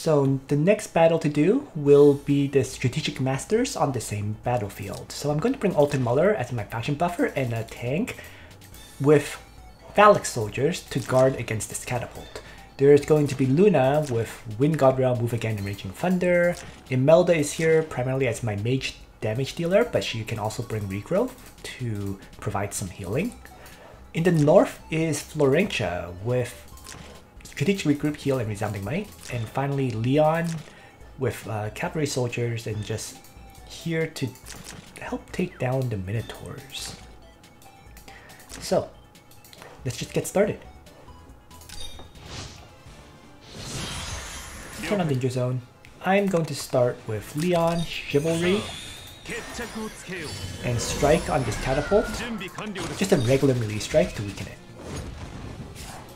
So the next battle to do will be the Strategic Masters on the same battlefield. So I'm going to bring Altemuller as my faction buffer and a tank with Phalanx soldiers to guard against this catapult. There's going to be Luna with Wind God Realm, Move Again, and Raging Thunder. Imelda is here primarily as my mage damage dealer, but she can also bring Regrowth to provide some healing. In the north is Florentia with Strategic Regroup, Heal, and Resounding Might. And finally Leon with cavalry soldiers and just here to help take down the Minotaurs. So, let's just get started. Turn on Danger Zone. I'm going to start with Leon, Chivalry, and strike on this catapult. Just a regular melee strike to weaken it.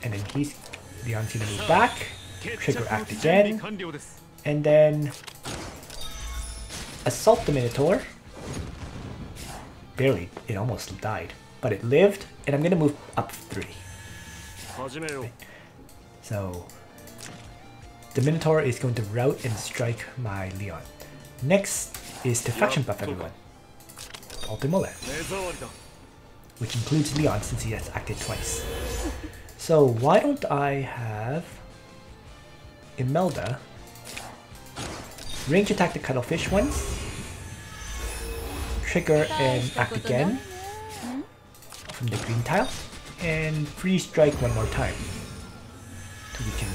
And then Leon's gonna move back, trigger act again, and then assault the Minotaur. Barely, it almost died, but it lived, and I'm gonna move up 3. Right. So the Minotaur is going to rout and strike my Leon. Next is to faction buff everyone. Altemuller, which includes Leon since he has acted twice. So why don't I have Imelda range attack the cuttlefish once, trigger and act again from the green tile, and free strike one more time to weaken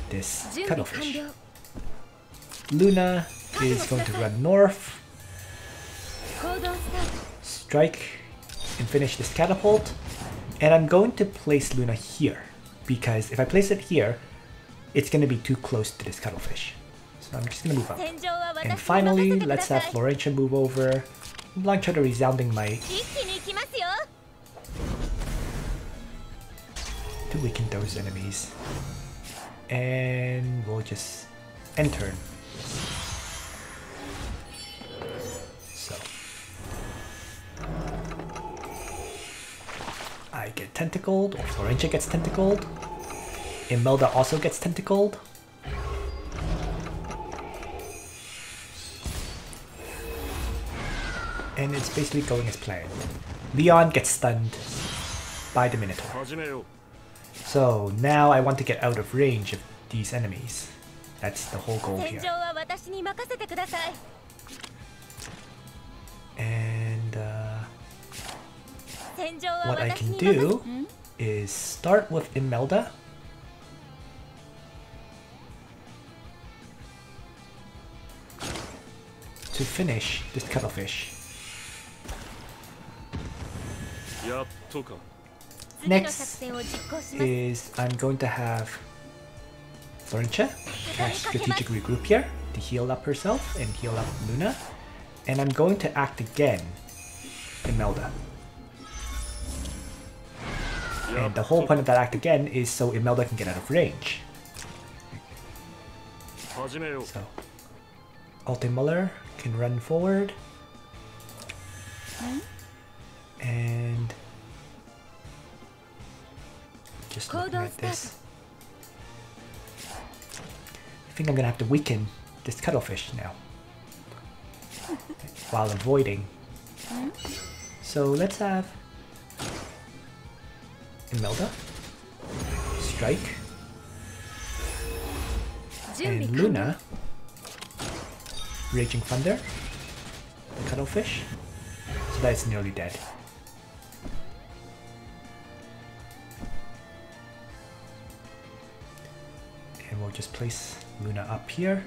this cuttlefish. Luna is going to run north, strike and finish this catapult, and I'm going to place Luna here because if I place it here, it's going to be too close to this cuttlefish. So I'm just going to move up. And finally, let's have Florentia move over, launch her the Resounding Might to weaken those enemies. And we'll just end turn. So I get tentacled, or Florentia gets tentacled. Imelda also gets tentacled. And it's basically going as planned. Leon gets stunned by the Minotaur. So now I want to get out of range of these enemies. That's the whole goal here. And what I can do is start with Imelda. To finish this cuttlefish. Next is I'm going to have Florentia cast Strategic Regroup here to heal up herself and heal up Luna. And I'm going to act again Imelda. And the whole point of that act again is so Imelda can get out of range. So Altemuller can run forward. And just looking at this, I think I'm gonna have to weaken this cuttlefish now while avoiding. So let's have Imelda strike and Luna Raging Thunder the cuttlefish so that it's nearly dead. And we'll just place Luna up here.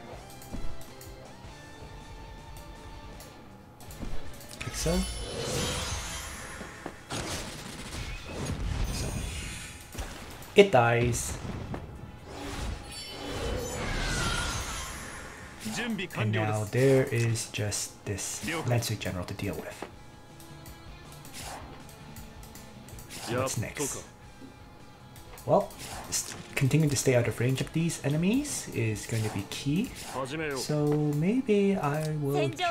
Like so. So it dies. And now there is just this Lancer General to deal with. So what's next? Well, continuing to stay out of range of these enemies is going to be key. So maybe I will just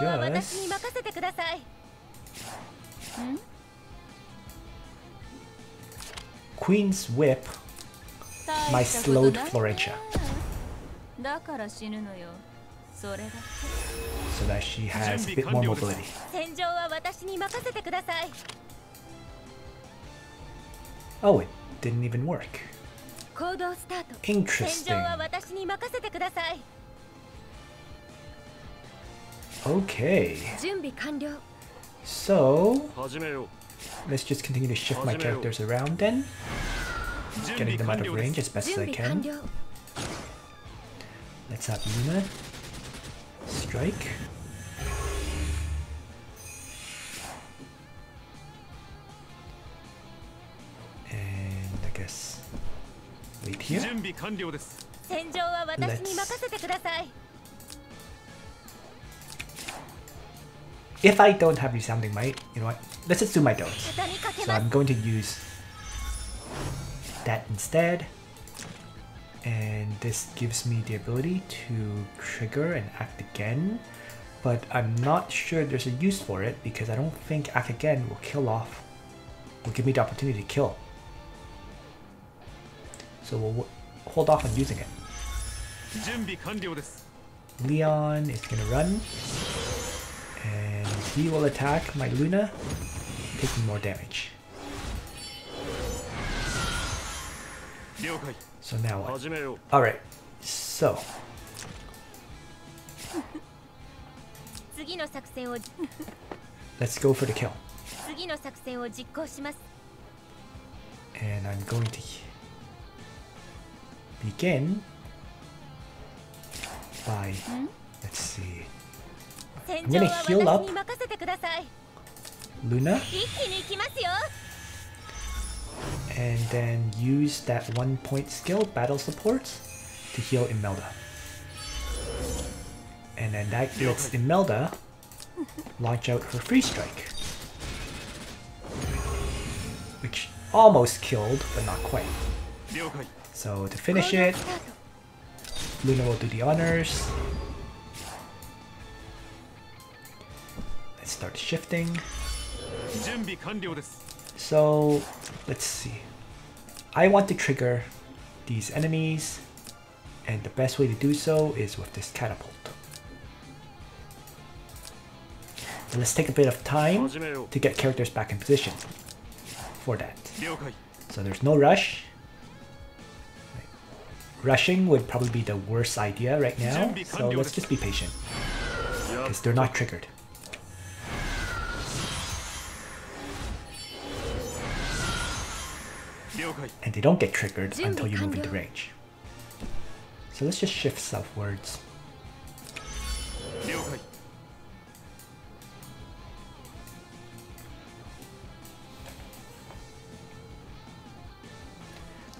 Queen's Whip my slowed Florentia. So that she has a bit more mobility. Oh, it didn't even work. Interesting. Okay. So, let's just continue to shift my characters around then. Getting them out of range as best as I can. Let's have Luna strike. And I guess wait here. If I don't have Resounding Might, you know what? Let's just do my dose. So I'm going to use that instead. And this gives me the ability to trigger and act again. But I'm not sure there's a use for it because I don't think act again will kill off. Will give me the opportunity to kill. So we'll hold off on using it. Leon is gonna run. And he will attack my Luna, taking more damage. So now what? Alright, so let's go for the kill. And I'm going to begin by, let's see, I'm gonna heal up Luna and then use that 1-point skill, Battle Support, to heal Imelda. And then that lets Imelda launch out her Free Strike, which almost killed, but not quite. So to finish it, Luna will do the honors. Let's start shifting. So let's see. I want to trigger these enemies, and the best way to do so is with this catapult. And let's take a bit of time to get characters back in position for that. So there's no rush. Rushing would probably be the worst idea right now, so let's just be patient, because they're not triggered. And they don't get triggered until you move into range. So let's just shift southwards.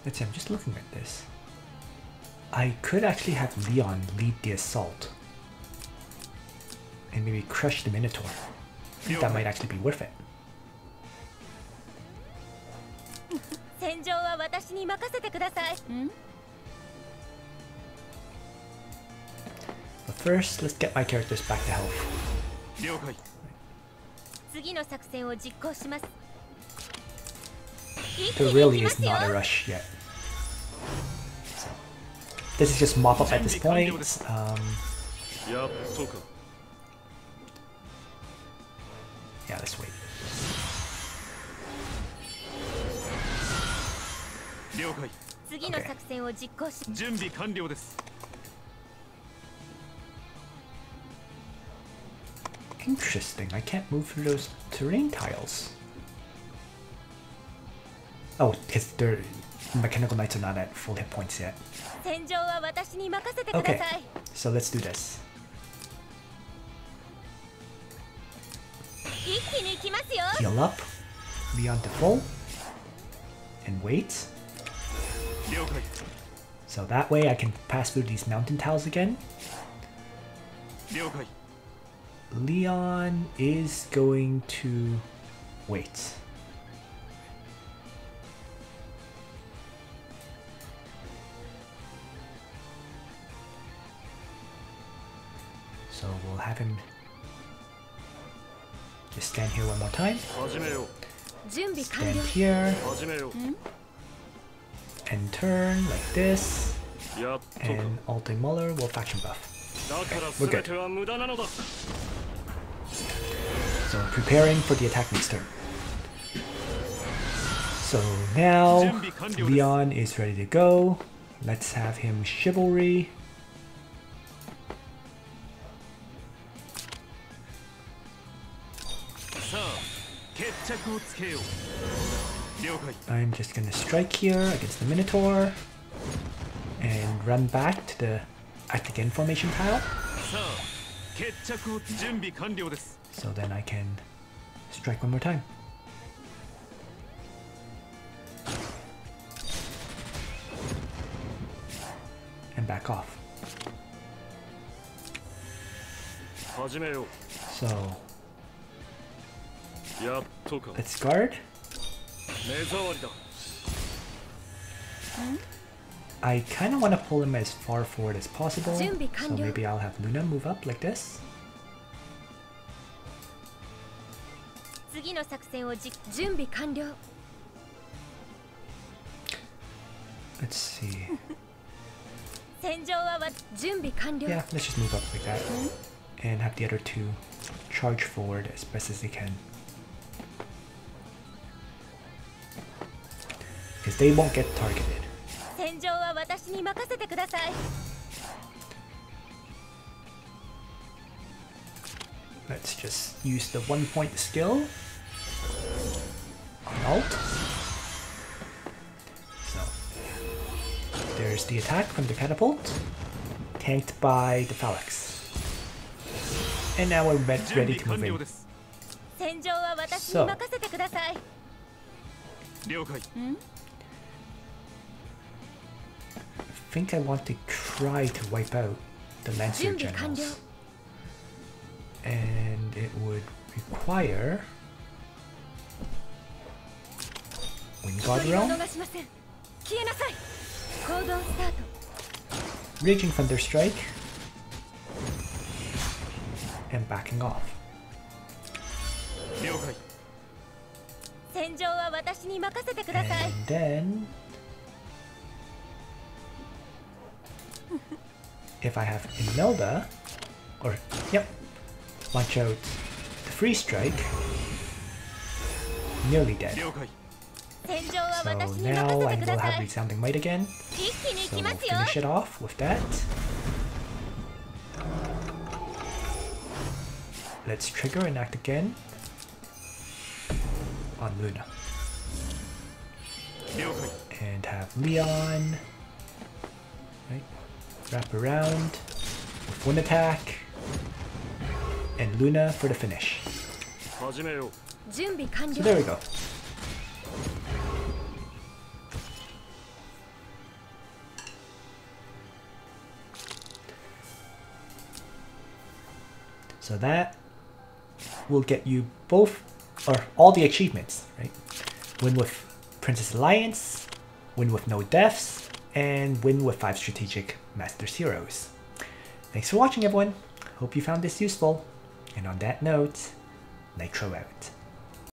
Let's see, I'm just looking at this. I could actually have Leon lead the assault and maybe crush the Minotaur. I think that might actually be worth it. But first, let's get my characters back to health. There really is not a rush yet. So, this is just mop up at this point. Yeah, let's wait. Okay. Interesting, I can't move through those terrain tiles. Oh, because their mechanical knights are not at full hit points yet. Okay, so let's do this. Heal up, Leon to full, and wait. So that way I can pass through these mountain tiles again. Leon is going to wait. So we'll have him just stand here one more time. Stand here. And turn like this. And Altemuller will faction buff. Okay, we're good. So preparing for the attack next turn. So now Leon is ready to go. Let's have him chivalry. I'm just gonna strike here against the Minotaur and run back to the act again formation tile. So then I can strike one more time. And back off. So let's guard. I kind of want to pull him as far forward as possible, so maybe I'll have Luna move up like this. Let's see. Yeah, let's just move up like that and have the other two charge forward as best as they can. Because they won't get targeted. Let's just use the 1-point skill on Alt. So there's the attack from the catapult, tanked by the phalanx. And now we're ready to move in. So I think I want to try to wipe out the Lancer generals. And it would require Wind Guard Realm, Raging Thunderstrike, and backing off. And then if I have Imelda, or yep, launch out the free strike, nearly dead. So now I will have Resounding Might again, so we'll finish it off with that. Let's trigger and act again on Luna. And have Leon, right, wrap around with one attack, and Luna for the finish. So there we go. So that will get you both, or all the achievements, right? Win with Princess Alliance, win with no deaths, and win with 5 strategic Masters Heroes. Thanks for watching, everyone. Hope you found this useful. And on that note, Nitro out.